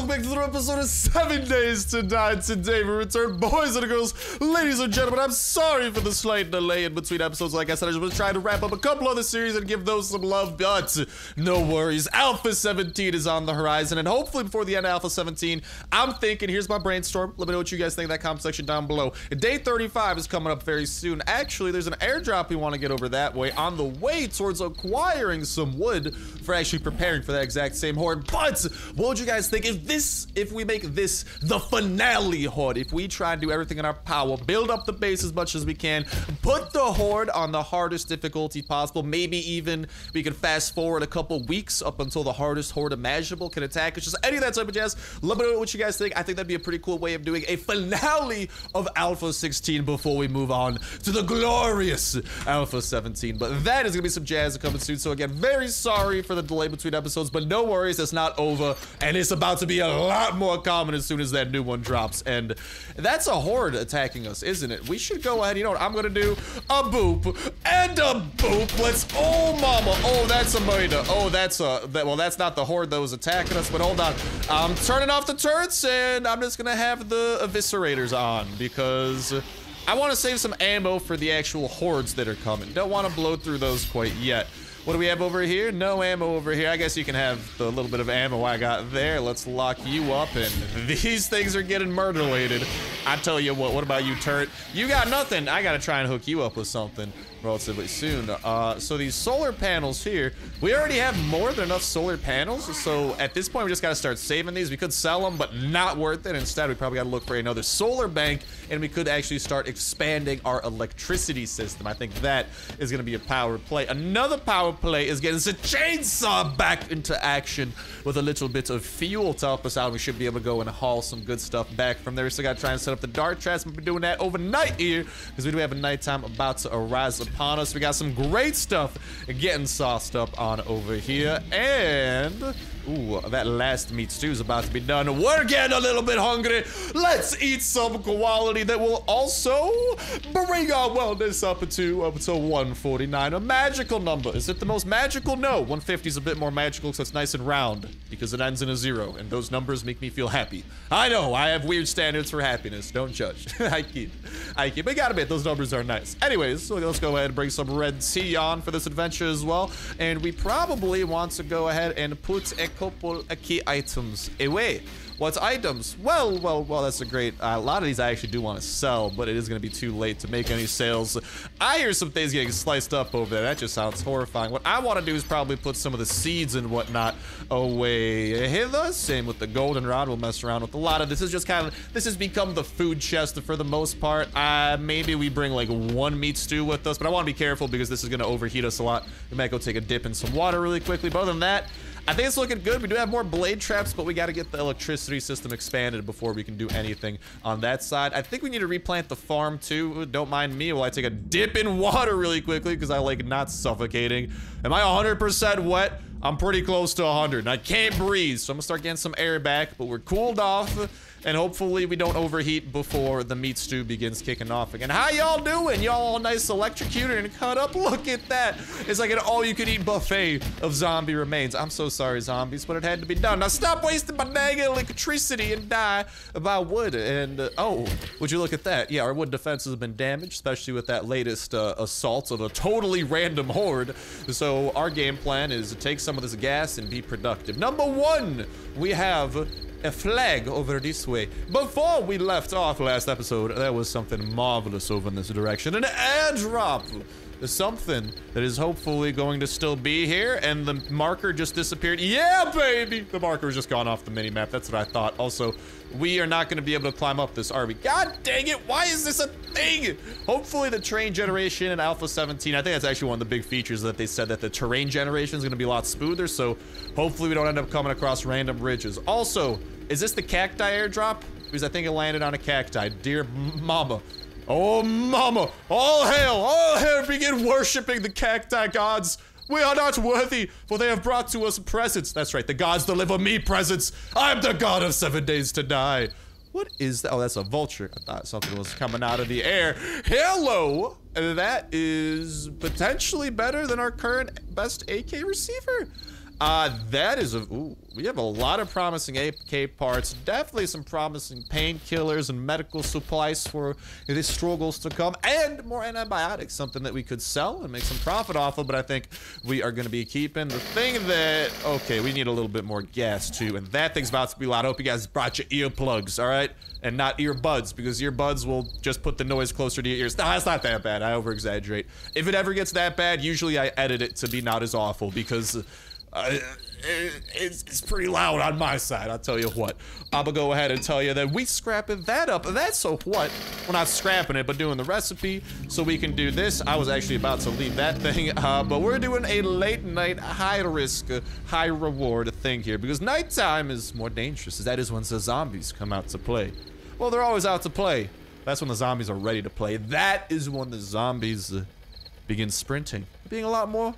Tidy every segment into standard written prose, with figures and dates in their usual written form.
welcome back to the episode of 7 Days to Die. Today we return, boys and girls, ladies and gentlemen. I'm sorry for the slight delay in between episodes. Like I said, I just was trying to wrap up a couple other series and give those some love, but no worries. Alpha 17 is on the horizon, and hopefully before the end of Alpha 17, I'm thinking, here's my brainstorm. Let me know what you guys think in that comment section down below. Day 35 is coming up very soon. Actually, there's an airdrop we want to get over that way on the way towards acquiring some wood for actually preparing for that exact same horde. But what would you guys think if we make this the finale horde? If we try and do everything in our power, build up the base as much as we can, put the horde on the hardest difficulty possible, maybe even we can fast forward a couple weeks up until the hardest horde imaginable can attack us, just any of that type of jazz. Let me know what you guys think. I think that'd be a pretty cool way of doing a finale of Alpha 16 before we move on to the glorious Alpha 17. But that is gonna be some jazz coming soon. So again, very sorry for the delay between episodes, but no worries, it's not over, and it's about to be a lot more common as soon as that new one drops. And that's a horde attacking us, isn't it? We should go ahead. You know what I'm gonna do? A boop and a boop. Let's, oh mama, oh that's a murder. Oh, well, that's not the horde that was attacking us, but hold on. I'm turning off the turrets and I'm just gonna have the eviscerators on because I want to save some ammo for the actual hordes that are coming. Don't want to blow through those quite yet. What do we have over here? No ammo over here. I guess you can have the little bit of ammo I got there. Let's lock you up, and these things are getting murder-lated. I tell you what about you, turret? You got nothing. I gotta try and hook you up with something relatively soon. So these solar panels here, we already have more than enough solar panels, so at this point we just gotta start saving these. We could sell them, but not worth it. Instead, we probably gotta look for another solar bank, and we could actually start expanding our electricity system. I think that is gonna be a power play. Another power play is getting the chainsaw back into action with a little bit of fuel to help us out. We should be able to go and haul some good stuff back from there. We still gotta try and set up the dart traps. We'll be doing that overnight here because we do have a nighttime about to arise upon us. We got some great stuff getting sauced up on over here, and ooh, that last meat stew is about to be done. We're getting a little bit hungry. Let's eat some quality that will also bring our wellness up to 149. A magical number. Is it the most magical? No. 150 is a bit more magical, so it's nice and round because it ends in a 0, and those numbers make me feel happy. I know, I have weird standards for happiness. Don't judge. I kid. But gotta admit, those numbers are nice. Anyways, so let's go ahead and bring some red tea on for this adventure as well, and we probably want to go ahead and put a couple of key items away. What items? Well, that's a great, a lot of these I actually do want to sell, but it is going to be too late to make any sales. I hear some things getting sliced up over there. That just sounds horrifying. What I want to do is probably put some of the seeds and whatnot away hither. Same with the goldenrod. We'll mess around with a lot of this. Is just kind of, this has become the food chest for the most part. Maybe we bring like one meat stew with us, but I want to be careful because this is going to overheat us a lot. We might go take a dip in some water really quickly, but other than that, I think it's looking good. We do have more blade traps, but we got to get the electricity system expanded before we can do anything on that side. I think we need to replant the farm too. Don't mind me while I take a dip in water really quickly because I like not suffocating. Am I 100% wet? I'm pretty close to 100 and I can't breathe, so I'm gonna start getting some air back, but we're cooled off. And hopefully we don't overheat before the meat stew begins kicking off again. How y'all doing? Y'all all nice electrocuted and cut up? Look at that. It's like an all-you-can-eat buffet of zombie remains. I'm so sorry, zombies, but it had to be done. Now stop wasting my dang electricity and die about wood. And, oh, would you look at that? Yeah, our wood defenses have been damaged, especially with that latest assault of a totally random horde. So our game plan is to take some of this gas and be productive. Number one, we have a flag over this way. Before we left off last episode, there was something marvelous over in this direction. An airdrop. Something that is hopefully going to still be here, and the marker just disappeared. Yeah, baby! The marker has just gone off the mini-map. That's what I thought. Also, we are not going to be able to climb up this, are we? God dang it! Why is this a thing? Hopefully the terrain generation in Alpha 17, I think that's actually one of the big features that they said that the terrain generation is going to be a lot smoother, so hopefully we don't end up coming across random ridges. Also, is this the cacti airdrop? Because I think it landed on a cacti. Dear mama. Oh, mama. All hail, begin worshiping the cacti gods. We are not worthy, for they have brought to us presents. That's right, the gods deliver me presents. I'm the god of 7 days to die. What is that? Oh, that's a vulture. I thought something was coming out of the air. Hello. That is potentially better than our current best AK receiver. That is a, ooh, we have a lot of promising AK parts, definitely some promising painkillers and medical supplies for the struggles to come, and more antibiotics, something that we could sell and make some profit off of, but I think we are going to be keeping the thing that, okay, we need a little bit more gas too, and that thing's about to be loud. I hope you guys brought your earplugs, all right? And not earbuds, because earbuds will just put the noise closer to your ears. No, it's not that bad. I over-exaggerate. If it ever gets that bad, usually I edit it to be not as awful, because it's pretty loud on my side, I'll tell you what. I'm gonna go ahead and tell you that we scrapping that up. That's so what? We're not scrapping it, but doing the recipe so we can do this. I was actually about to leave that thing, but we're doing a late night, high risk, high reward thing here, because nighttime is more dangerous. That is when the zombies come out to play. Well, they're always out to play. That's when the zombies are ready to play. That is when the zombies begin sprinting, being a lot more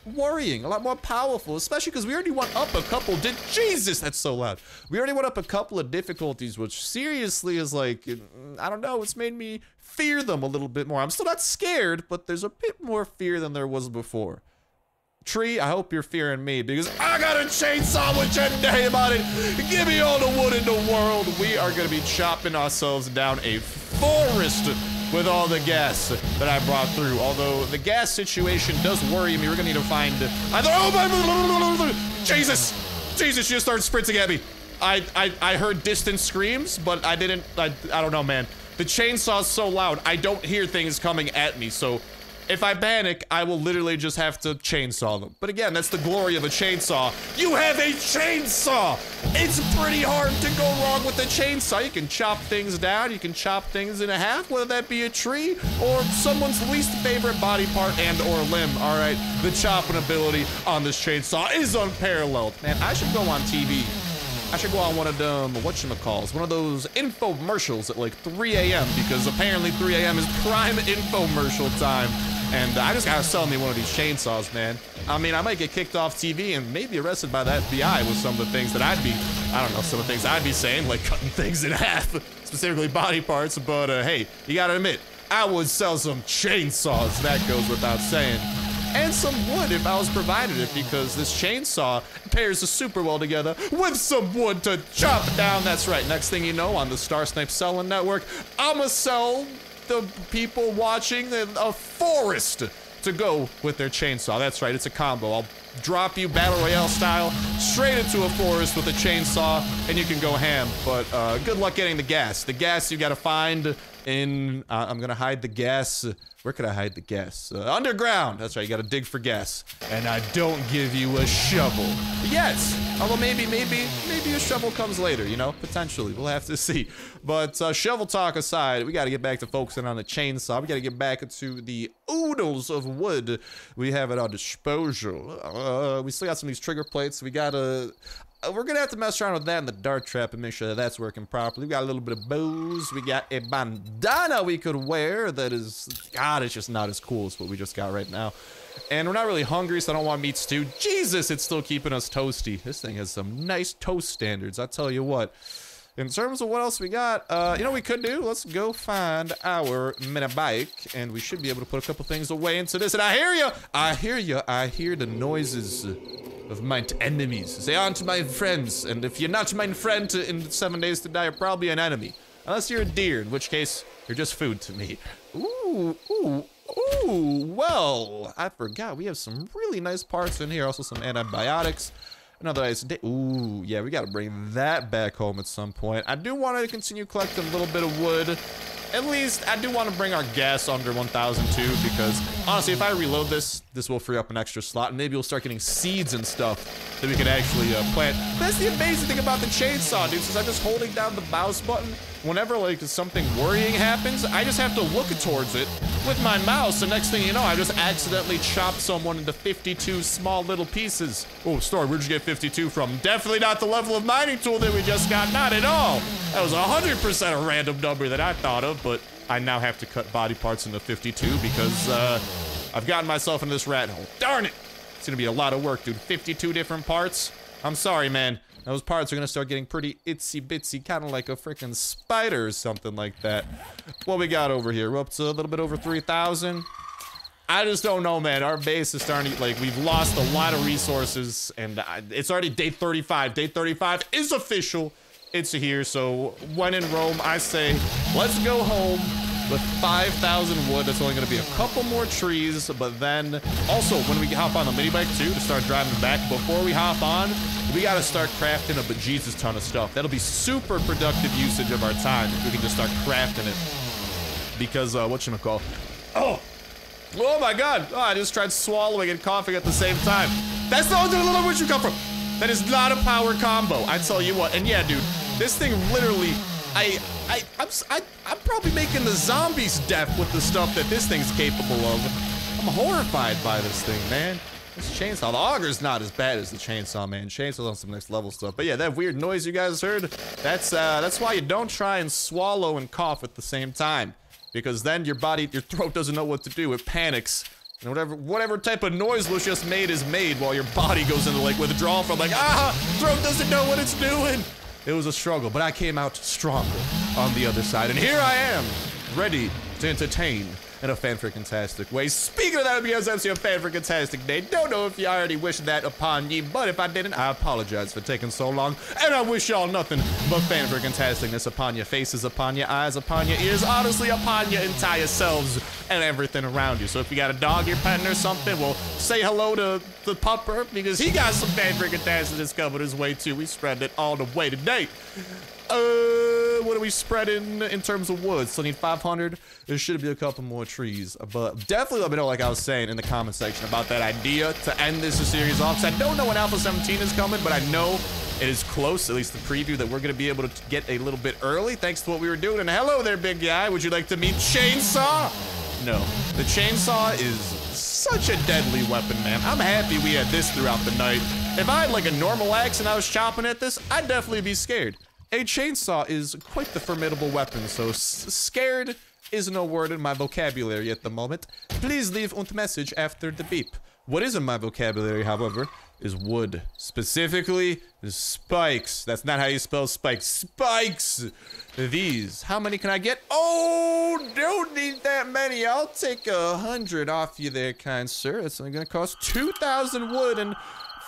worrying, a lot more powerful, especially because we already went up a couple. Jesus, that's so loud. We already went up a couple of difficulties, which seriously is like, I don't know, it's made me fear them a little bit more. I'm still not scared, but there's a bit more fear than there was before. Tree, I hope you're fearing me, because I got a chainsaw with your name on it. Give me all the wood in the world. We are going to be chopping ourselves down a forest with all the gas that I brought through. Although the gas situation does worry me. We're going to need to find either, oh my, Jesus, you just started sprinting at me. I heard distant screams, but I didn't, I don't know, man. The chainsaw's so loud, I don't hear things coming at me, so if I panic, I will literally just have to chainsaw them. But again, that's the glory of a chainsaw. You have a chainsaw! It's pretty hard to go wrong with a chainsaw. You can chop things down, you can chop things in half, whether that be a tree or someone's least favorite body part and or limb, all right? The chopping ability on this chainsaw is unparalleled. Man, I should go on TV. I should go on one of them, whatchamacalls, one of those infomercials at like 3 a.m. because apparently 3 a.m. is prime infomercial time. And I just gotta sell me one of these chainsaws, man. I mean, I might get kicked off TV and maybe arrested by the FBI with some of the things that I'd be, I don't know, some of the things I'd be saying, like cutting things in half, specifically body parts, but hey, you gotta admit, I would sell some chainsaws, that goes without saying. And some wood if I was provided it, because this chainsaw pairs super well together with some wood to chop down. That's right, next thing you know, on the Starsnipe selling network, I'ma sell the people watching a forest to go with their chainsaw. That's right, it's a combo. I'll drop you Battle Royale style straight into a forest with a chainsaw and you can go ham. But good luck getting the gas. The gas you gotta find in, I'm gonna hide the gas. Where could I hide the gas? Underground. That's right, you gotta dig for gas. And I don't give you a shovel. Yes, although maybe a shovel comes later, you know? Potentially, we'll have to see. But shovel talk aside, we gotta get back to focusing on the chainsaw. We gotta get back into the oodles of wood we have at our disposal. We still got some of these trigger plates. We gotta, we're gonna have to mess around with that in the dart trap and make sure that that's working properly. We got a little bit of bows. We got a bandana we could wear that is, God, it's just not as cool as what we just got right now. And we're not really hungry, so I don't want meat stew. Jesus, it's still keeping us toasty. This thing has some nice toast standards, I'll tell you what. In terms of what else we got, you know what we could do? Let's go find our mini bike, and we should be able to put a couple things away into this. And I hear the noises of mine enemies. They aren't my friends, and if you're not my friend in 7 days to die, you're probably an enemy. Unless you're a deer, in which case, you're just food to me. Ooh, well, I forgot. We have some really nice parts in here. Also some antibiotics. Another nice day. Ooh, yeah, we gotta bring that back home at some point. I do want to continue collecting a little bit of wood. At least, I do want to bring our gas under 1,002 because, honestly, if I reload this, this will free up an extra slot, and maybe we'll start getting seeds and stuff that we can actually plant. That's the amazing thing about the chainsaw, dude, since I'm just holding down the mouse button. Whenever, like, something worrying happens, I just have to look towards it with my mouse, and next thing you know, I just accidentally chopped someone into 52 small little pieces. Oh, Story, where'd you get 52 from? Definitely not the level of mining tool that we just got, not at all. That was 100% a random number that I thought of, but I now have to cut body parts into 52 because I've gotten myself into this rat hole. Darn it! It's gonna be a lot of work, dude. 52 different parts? I'm sorry, man. Those parts are gonna start getting pretty itsy-bitsy, kind of like a freaking spider or something like that. What we got over here? We're up to a little bit over 3,000. I just don't know, man. Our base is starting to, like, we've lost a lot of resources, and it's already day 35. Day 35 is official. It's here, so when in Rome, I say, let's go home with 5,000 wood. That's only gonna be a couple more trees, but then also when we hop on the mini bike too to start driving back, before we hop on, we gotta start crafting a bejesus ton of stuff. That'll be super productive usage of our time if we can just start crafting it. Because, whatchamacall? Oh my god! Oh, I just tried swallowing and coughing at the same time. That's the only little where you come from. That is not a power combo. I tell you what. And yeah, dude, this thing literally, I'm probably making the zombies deaf with the stuff that this thing's capable of. I'm horrified by this thing, man. This chainsaw, the auger's not as bad as the chainsaw, man. Chainsaw's on some next level stuff. But yeah, that weird noise you guys heard, that's why you don't try and swallow and cough at the same time. Because then your throat doesn't know what to do. It panics. And whatever type of noise was just made is made while your body goes into like withdrawal from like, throat doesn't know what it's doing. It was a struggle, but I came out stronger on the other side. And here I am, ready to entertain in a fan-freaking-tastic way. Speaking of that, it'll be a fan-freaking-tastic day. Don't know if you already wished that upon ye, but if I didn't, I apologize for taking so long. And I wish y'all nothing but fan-freaking-tasticness upon your faces, upon your eyes, upon your ears, honestly, upon your entire selves and everything around you. So if you got a dog you're petting or something, well, say hello to the pupper, because he got some fan-freaking-tasticness coming his way, too. We spread it all the way today. What are we spreading in terms of wood? Still need 500. There should be a couple more trees, but definitely let me know, like I was saying in the comment section, about that idea to end this series off. So I don't know when Alpha 17 is coming, but I know it is close, at least the preview, that we're going to be able to get a little bit early thanks to what we were doing. And hello there, big guy. Would you like to meet Chainsaw? No, the chainsaw is such a deadly weapon, man. I'm happy we had this throughout the night. If I had like a normal axe and I was chopping at this, I'd definitely be scared. A chainsaw is quite the formidable weapon, so scared is no word in my vocabulary at the moment. Please leave a message after the beep. What is in my vocabulary, however, is wood. Specifically, spikes. That's not how you spell spikes. Spikes! These. How many can I get? Oh, don't need that many. I'll take 100 off you there, kind sir. It's only gonna cost 2,000 wood and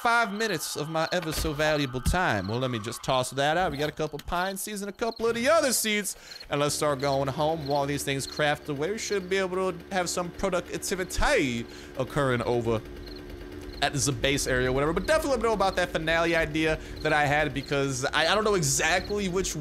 5 minutes of my ever so valuable time. Well, let me just toss that out. We got a couple pine seeds and a couple of the other seeds. And let's start going home while these things craft away. We should be able to have some productivity occurring over at the base area or whatever. But definitely let me know about that finale idea that I had, because I don't know exactly which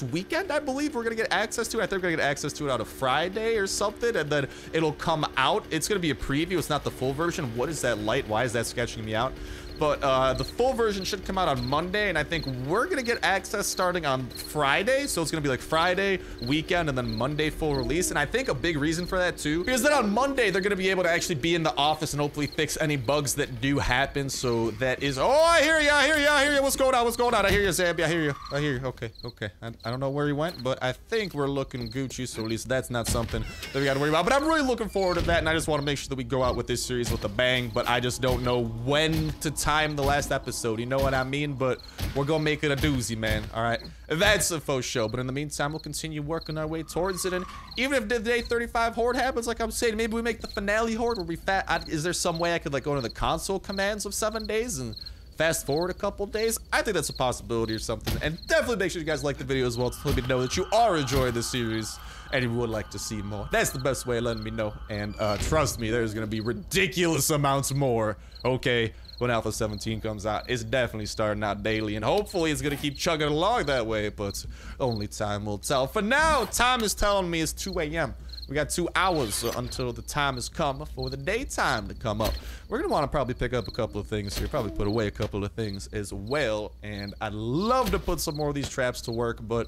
weekend I believe we're gonna get access to. I think we're gonna get access to it on a Friday or something, and then it'll come out. It's gonna be a preview. It's not the full version. What is that light? Why is that sketching me out? But the full version should come out on Monday, and I think we're gonna get access starting on Friday. So it's gonna be like Friday, weekend, and then Monday full release. And I think a big reason for that too, because then on Monday they're gonna be able to actually be in the office and hopefully fix any bugs that do happen. So that is, oh, I hear you, I hear you, I hear you. What's going on? What's going on? I hear you, Zambi. I hear you. I hear you. Okay, okay. I don't know where he went, but I think we're looking Gucci. So at least that's not something that we gotta worry about. But I'm really looking forward to that, and I just want to make sure that we go out with this series with a bang. But I just don't know when to time the last episode, you know what I mean? But we're gonna make it a doozy, man. All right, that's a faux show. But in the meantime, we'll continue working our way towards it. And even if the day 35 horde happens, like I'm saying, maybe we make the finale horde where we is there some way I could like go into the console commands of 7 days and fast forward a couple days? I think that's a possibility or something. And definitely make sure you guys like the video as well to let me know that you are enjoying the series and you would like to see more. That's the best way of letting me know. And trust me, there's gonna be ridiculous amounts more, okay, when Alpha 17 comes out. It's definitely starting out daily, and hopefully it's gonna keep chugging along that way, but only time will tell. For now, time is telling me it's 2 a.m. We got 2 hours until the time has come for the daytime to come up. We're gonna want to probably pick up a couple of things here, probably put away a couple of things as well, and I'd love to put some more of these traps to work, but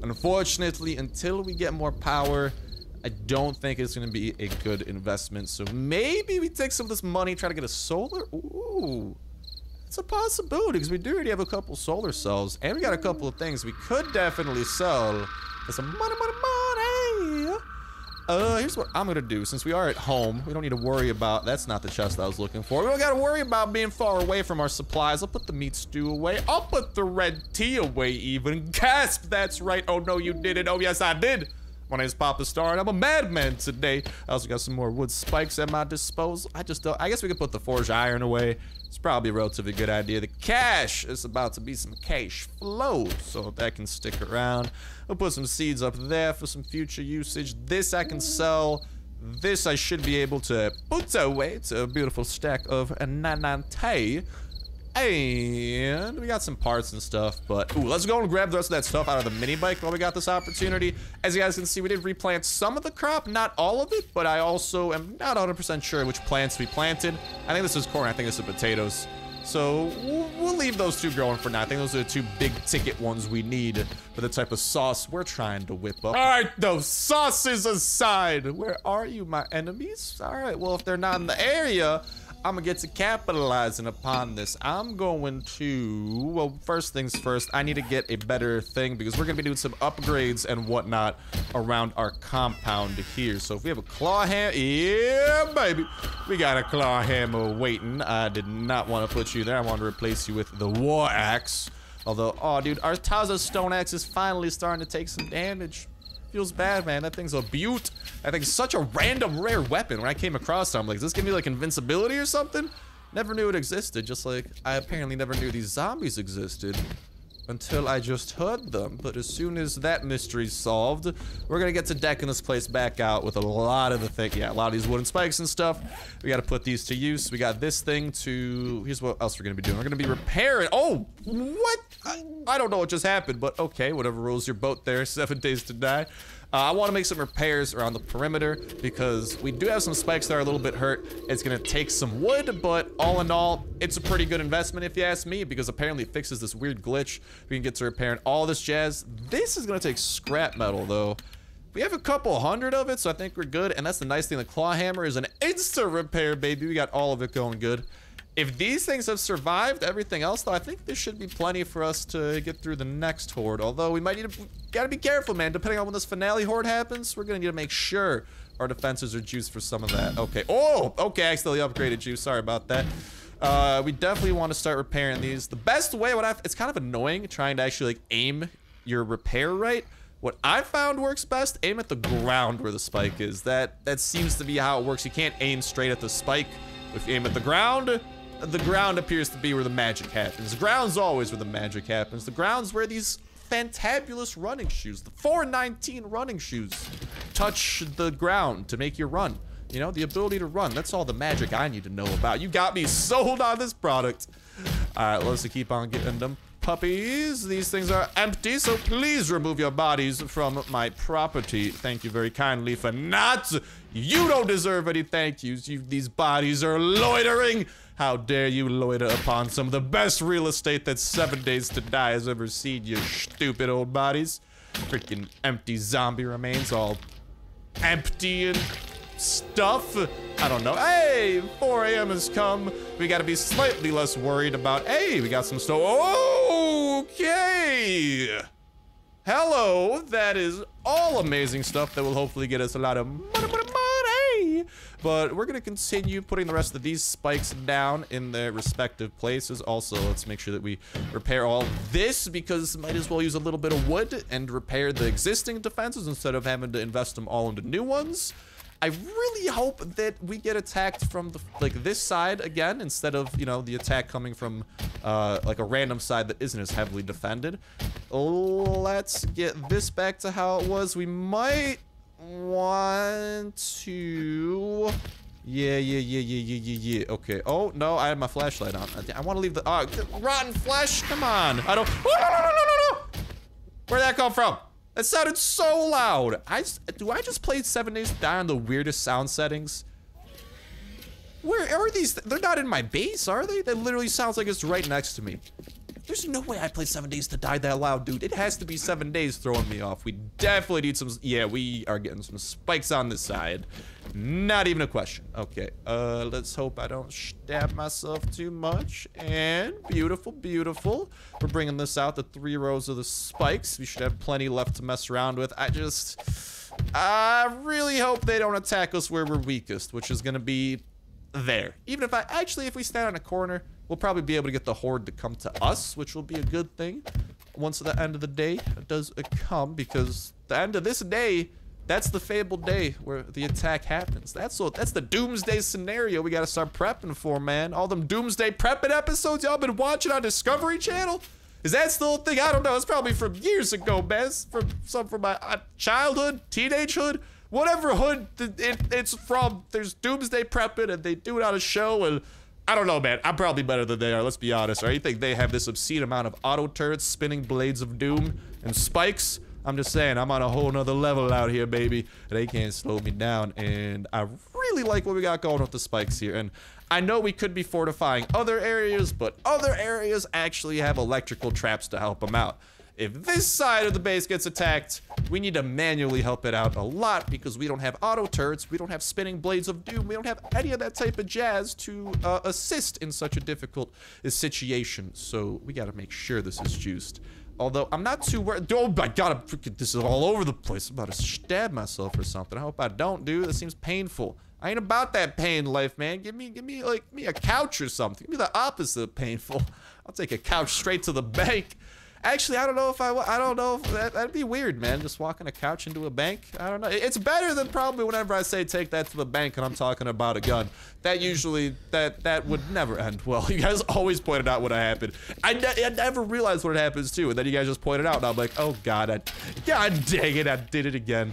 unfortunately, until we get more power, I don't think it's gonna be a good investment. So maybe we take some of this money, try to get a solar. Ooh, it's a possibility, because we do already have a couple solar cells, and we got a couple of things we could definitely sell for some money. Here's what I'm gonna do. Since we are at home, we don't need to worry about, that's not the chest I was looking for. We don't gotta worry about being far away from our supplies. I'll put the meat stew away. I'll put the red tea away even. Gasp, that's right. Oh no, you didn't. Oh yes, I did. My name's Papa Star, and I'm a madman today. I also got some more wood spikes at my disposal. I guess we could put the forged iron away. It's probably a relatively good idea. The cash is about to be some cash flow, so that can stick around. We'll put some seeds up there for some future usage. This I can sell. This I should be able to put away. It's a beautiful stack of nanante. And we got some parts and stuff, but ooh, let's go and grab the rest of that stuff out of the mini bike while we got this opportunity. As you guys can see, we did replant some of the crop, not all of it, but I also am not 100% sure which plants we planted. I think this is corn, I think this is potatoes. So we'll leave those two growing for now. I think those are the two big ticket ones we need for the type of sauce we're trying to whip up. All right, those sauces aside, where are you, my enemies? All right, well, if they're not in the area, I'm gonna get to capitalizing upon this. I'm going to, well, first things first, I need to get a better thing because we're gonna be doing some upgrades and whatnot around our compound here. So if we have a claw hammer, yeah, baby, we got a claw hammer waiting. I did not want to put you there. I wanted to replace you with the war axe. Although, oh, dude, our Taza stone axe is finally starting to take some damage. Feels bad, man. That thing's a beaut. I think it's such a random rare weapon. When I came across it, I'm like, is this gonna be like invincibility or something? Never knew it existed, just like I apparently never knew these zombies existed until I just heard them. But as soon as that mystery's solved, we're gonna get to decking this place back out with a lot of the thing. Yeah, a lot of these wooden spikes and stuff. We gotta put these to use. We got this thing to, here's what else we're gonna be doing. We're gonna be repairing. Oh, what? I don't know what just happened, but okay, whatever rules your boat there, 7 days to die. I want to make some repairs around the perimeter because we do have some spikes that are a little bit hurt. It's going to take some wood, but all in all, it's a pretty good investment if you ask me because apparently it fixes this weird glitch. We can get to repairing all this jazz. This is going to take scrap metal though. We have a couple hundred of it, so I think we're good. And that's the nice thing. The claw hammer is an instant repair, baby. We got all of it going good. If these things have survived everything else, though, I think there should be plenty for us to get through the next horde. Although we might need to, gotta be careful, man. Depending on when this finale horde happens, we're gonna need to make sure our defenses are juiced for some of that. Okay. Oh, okay. I accidentally upgraded you. Sorry about that. We definitely want to start repairing these. The best way, it's kind of annoying trying to actually like aim your repair right. What I found works best, aim at the ground where the spike is. That seems to be how it works. You can't aim straight at the spike. If you aim at the ground appears to be where the magic happens. The ground's always where the magic happens. The ground's where these fantabulous running shoes, the 419 running shoes, touch the ground to make you run. You know, the ability to run. That's all the magic I need to know about. You got me sold on this product. All right, let's keep on getting them puppies. These things are empty, so please remove your bodies from my property. Thank you very kindly for not. You don't deserve any thank yous. These bodies are loitering. How dare you loiter upon some of the best real estate that 7 Days to Die has ever seen, you stupid old bodies. Freaking empty zombie remains, all empty and stuff. I don't know. Hey, 4 a.m. has come. We gotta be slightly less worried about, hey, we got some stuff. Okay. Hello, that is all amazing stuff that will hopefully get us a lot of money. But we're gonna continue putting the rest of these spikes down in their respective places. Also, let's make sure that we repair all this because might as well use a little bit of wood and repair the existing defenses instead of having to invest them all into new ones. I really hope that we get attacked from the, like this side again instead of, you know, the attack coming from like a random side that isn't as heavily defended. Let's get this back to how it was. We might want to, yeah. Okay. Oh no, I had my flashlight on. I want to leave the rotten flesh. Come on. I don't. Oh, no. Where'd that come from? That sounded so loud. Do I just play 7 Days to Die on the weirdest sound settings? Where are these? They're not in my base, are they? That literally sounds like it's right next to me. There's no way I play 7 Days to Die that loud, dude. It has to be 7 Days throwing me off. We definitely need some, yeah, we are getting some spikes on this side. Not even a question. Okay, let's hope I don't stab myself too much. And beautiful. We're bringing this out, the 3 rows of the spikes. We should have plenty left to mess around with. I really hope they don't attack us where we're weakest, which is gonna be there. Even if we stand on a corner, we'll probably be able to get the horde to come to us, which will be a good thing once the end of the day does come, because the end of this day that's the fabled day where the attack happens. That's the doomsday scenario we gotta start prepping for, man. All them doomsday prepping episodes y'all been watching on Discovery Channel. Is that still a thing? I don't know. It's probably from years ago, man. It's from my childhood, teenagehood, whatever hood it's from. There's doomsday prepping, and they do it on a show, and I don't know, man. I'm probably better than they are. Let's be honest. Or you think they have this obscene amount of auto turrets, spinning blades of doom, and spikes? I'm just saying, I'm on a whole nother level out here, baby. They can't slow me down, and I really like what we got going with the spikes here. And I know we could be fortifying other areas, but other areas actually have electrical traps to help them out. If this side of the base gets attacked, we need to manually help it out a lot because we don't have auto turrets, we don't have spinning blades of doom, we don't have any of that type of jazz to assist in such a difficult situation. So we gotta make sure this is juiced. Although I'm not too worried. Oh my god, this is all over the place. I'm about to stab myself or something. I hope I don't, dude. That seems painful. I ain't about that pain life, man. Give me like a couch or something. Give me the opposite of painful. I'll take a couch straight to the bank. Actually, I don't know if I don't know if that'd be weird, man. Just walking a couch into a bank. I don't know. It's better than probably whenever I say take that to the bank and I'm talking about a gun. That usually that would never end well. You guys always pointed out what happened. I never realized what happens too, and then you guys just pointed out, and I'm like, oh god, god dang it, I did it again.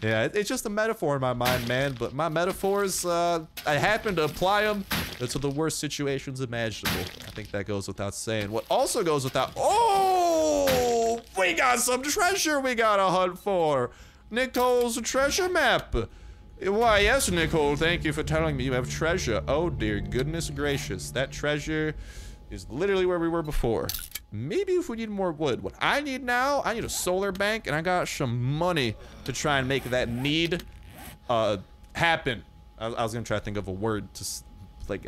Yeah, it's just a metaphor in my mind, man. But my metaphors, I happen to apply them to the worst situations imaginable. I think that goes without saying. What also goes without... Oh! We got some treasure we gotta hunt for. Nicole's treasure map. Why, yes, Nicole, thank you for telling me you have treasure. Oh, dear goodness gracious. That treasure is literally where we were before. Maybe if we need more wood. What I need now, I need a solar bank, and I got some money to try and make that need happen. I was gonna try to think of a word to, like,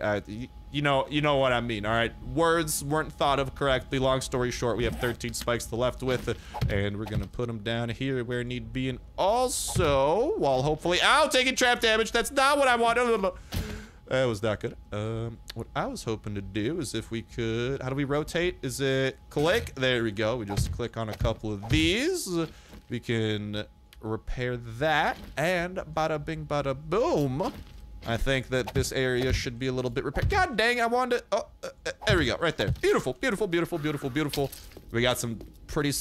you know what I mean, all right? Words weren't thought of correctly. Long story short, we have 13 spikes to left with it, and we're gonna put them down here where need be. And also, while hopefully, ow, taking trap damage. That's not what I wanted. That was not good. What I was hoping to do is if we could... How do we rotate? Is it click? There we go. We just click on a couple of these. We can repair that. And bada bing, bada boom. I think that this area should be a little bit repaired. God dang, I wanted to... Oh, there we go. Right there. Beautiful, beautiful, beautiful, beautiful, beautiful. We got some pretty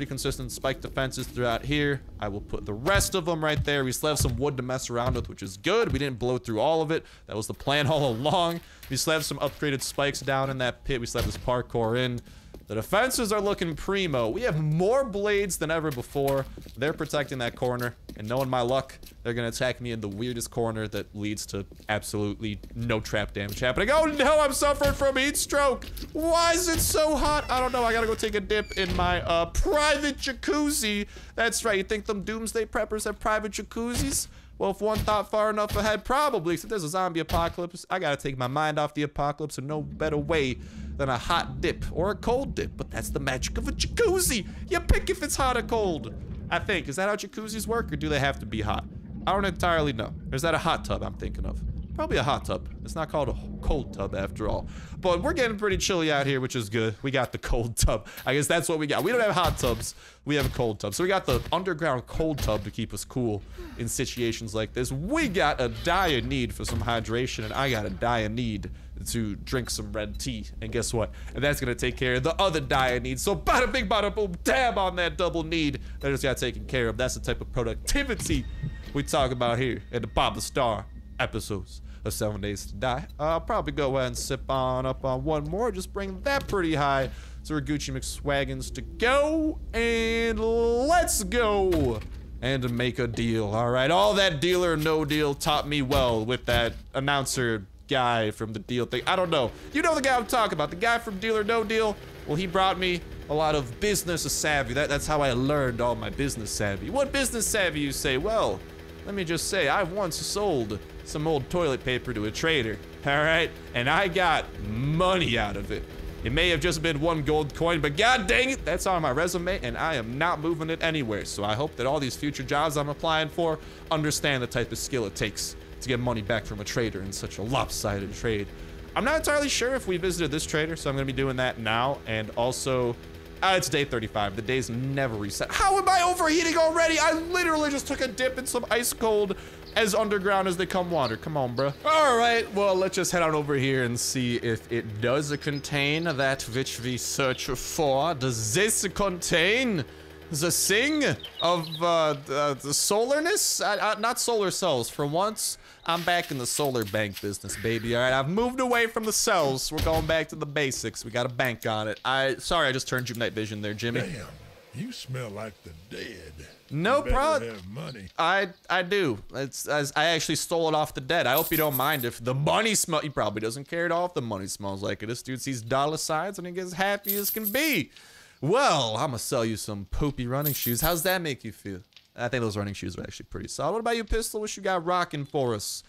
consistent spike defenses throughout here. I will put the rest of them right there. We still have some wood to mess around with, which is good. We didn't blow through all of it. That was the plan all along. We still have some upgraded spikes down in that pit. We still have this parkour in. The defenses are looking primo. We have more blades than ever before. They're protecting that corner. And knowing my luck, they're going to attack me in the weirdest corner that leads to absolutely no trap damage happening. Oh no, I'm suffering from heat stroke. Why is it so hot? I don't know. I got to go take a dip in my private jacuzzi. That's right. You think them doomsday preppers have private jacuzzis? Well, if one thought far enough ahead, probably. Except there's a zombie apocalypse. I got to take my mind off the apocalypse, and no better way than a hot dip or a cold dip. But that's the magic of a jacuzzi. You pick if it's hot or cold. I think. Is that how jacuzzis work, or do they have to be hot? I don't entirely know. Or is that a hot tub I'm thinking of? Probably a hot tub. It's not called a cold tub after all. But we're getting pretty chilly out here, which is good. We got the cold tub. I guess that's what we got. We don't have hot tubs. We have a cold tub. So we got the underground cold tub to keep us cool in situations like this. We got a dire need for some hydration, and I got a dire need to drink some red tea. And guess what? And that's gonna take care of the other dire needs. So bada bing, bada boom, dab on that double need that just got taken care of. That's the type of productivity we talk about here at the Bob the Star episodes of 7 Days to Die. I'll probably go ahead and sip on up on one more. Just bring that pretty high. So we're Gucci McSwaggins to go. And let's go. And make a deal. All right. All that Deal or No Deal taught me well with that announcer guy from the Deal thing. I don't know. You know the guy I'm talking about. The guy from Deal or No Deal. Well, he brought me a lot of business savvy. That's how I learned all my business savvy. What business savvy, you say? Well, let me just say, I once sold some old toilet paper to a trader, all right? And I got money out of it. It may have just been one gold coin, but god dang it, that's on my resume, and I am not moving it anywhere. So I hope that all these future jobs I'm applying for understand the type of skill it takes to get money back from a trader in such a lopsided trade. I'm not entirely sure if we visited this trader, so I'm gonna be doing that now. And also, It's day 35. The days never reset. How am I overheating already? I literally just took a dip in some ice cold as underground as they come water. Come on, bro. All right, well, let's just head on over here and see if it does contain that which we search for. Does this contain the thing of the solarness? Not solar cells. For once, I'm back in the solar bank business, baby. All right, I've moved away from the cells. We're going back to the basics. We got a bank on it. Sorry, I just turned you night vision there, Jimmy. Damn, you smell like the dead. No problem. Have money. I do. I actually stole it off the dead. I hope you don't mind if the money smell. He probably doesn't care at all if the money smells like it. This dude sees dollar signs and he gets happy as can be. Well, I'm gonna sell you some poopy running shoes. How's that make you feel? I think those running shoes are actually pretty solid. What about you, Pistol? What you got rocking for us?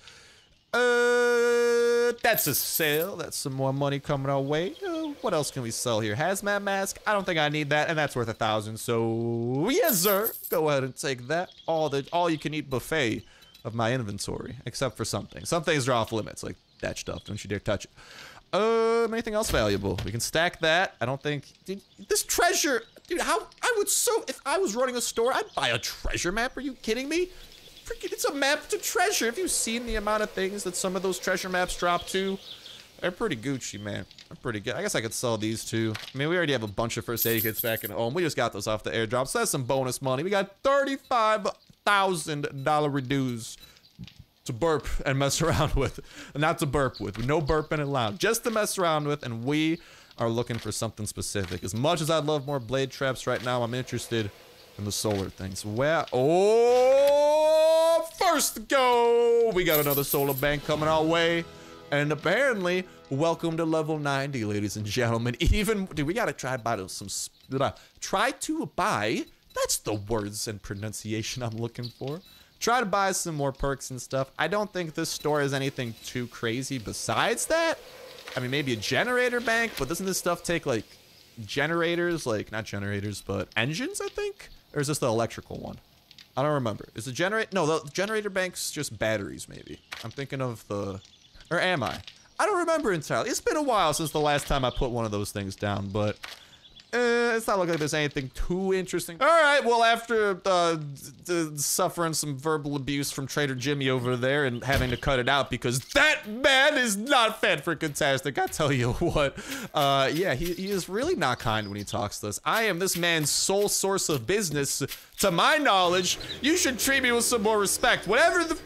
That's a sale. That's some more money coming our way. What else can we sell here? Hazmat mask. I don't think I need that, and that's worth 1,000. So yes, sir. Go ahead and take that. All you can eat buffet of my inventory, except for something. Some things are off limits, like that stuff. Don't you dare touch it. Anything else valuable? We can stack that. I don't think. Dude, this treasure, dude. How I would if I was running a store, I'd buy a treasure map. Are you kidding me? Freaking, it's a map to treasure. Have you seen the amount of things that some of those treasure maps drop to? They're pretty Gucci, man. They're pretty good. I guess I could sell these too. I mean, we already have a bunch of first aid kits back at home. We just got those off the airdrop, so that's some bonus money. We got $35,000 reduce to burp and mess around with. Not to burp with. No burping allowed. Just to mess around with, and we are looking for something specific. As much as I'd love more blade traps right now, I'm interested in the solar things. Where? Oh, first go! We got another solar bank coming our way. And apparently, welcome to level 90, ladies and gentlemen. Even, dude, we gotta try to buy some, try to buy, that's the words and pronunciation I'm looking for. Try to buy some more perks and stuff. I don't think this store has anything too crazy besides that. I mean, maybe a generator bank, but doesn't this stuff take, like, generators? Like, not generators, but engines, I think? Or is this the electrical one? I don't remember. Is the generator? No, the generator bank's just batteries, maybe. I'm thinking of the... Or am I? I don't remember entirely. It's been a while since the last time I put one of those things down, but it's not looking like there's anything too interesting. All right, well, after suffering some verbal abuse from Trader Jimmy over there and having to cut it out because that man is not fan-freaking-tastic, I tell you what. Yeah, he is really not kind when he talks to us. I am this man's sole source of business. To my knowledge, you should treat me with some more respect. Whenever the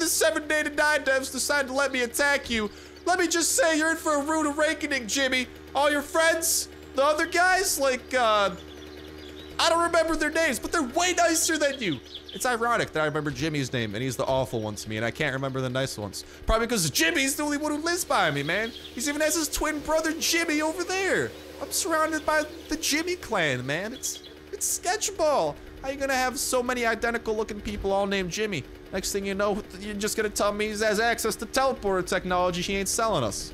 7-day to 9 devs decide to let me attack you, let me just say you're in for a rude awakening, Jimmy. All your friends, the other guys, like, I don't remember their names, but they're way nicer than you. It's ironic that I remember Jimmy's name, and he's the awful one to me, and I can't remember the nice ones. Probably because Jimmy's the only one who lives by me, man. He even has his twin brother, Jimmy, over there. I'm surrounded by the Jimmy clan, man. It's sketchball. How you gonna have so many identical-looking people all named Jimmy? Next thing you know, you're just gonna tell me he has access to teleporter technology he ain't selling us.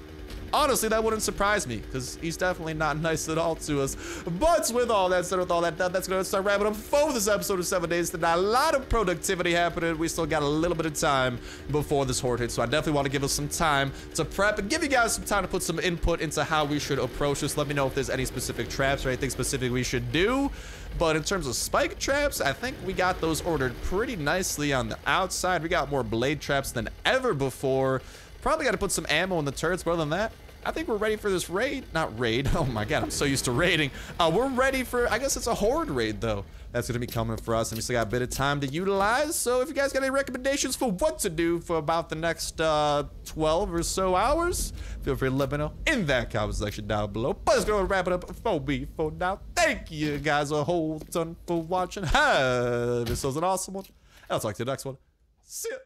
Honestly, that wouldn't surprise me, because he's definitely not nice at all to us. But with all that said, with all that done, that's gonna start wrapping up for this episode of 7 Days to Die. A lot of productivity happening. We still got a little bit of time before this horde hits, so I definitely want to give us some time to prep and give you guys some time to put some input into how we should approach this. Let me know if there's any specific traps or anything specific we should do. But in terms of spike traps, I think we got those ordered pretty nicely on the outside. We got more blade traps than ever before. Probably got to put some ammo in the turrets, but other than that, I think we're ready for this raid. Not raid. Oh my god, I'm so used to raiding. We're ready for, I guess it's a horde raid though. That's gonna be coming for us, and we still got a bit of time to utilize. So if you guys got any recommendations for what to do for about the next 12 or so hours, feel free to let me know in that comment section down below. But it's gonna wrap it up for me for now. Thank you guys a whole ton for watching. This was an awesome one. I'll talk to you next one. See ya.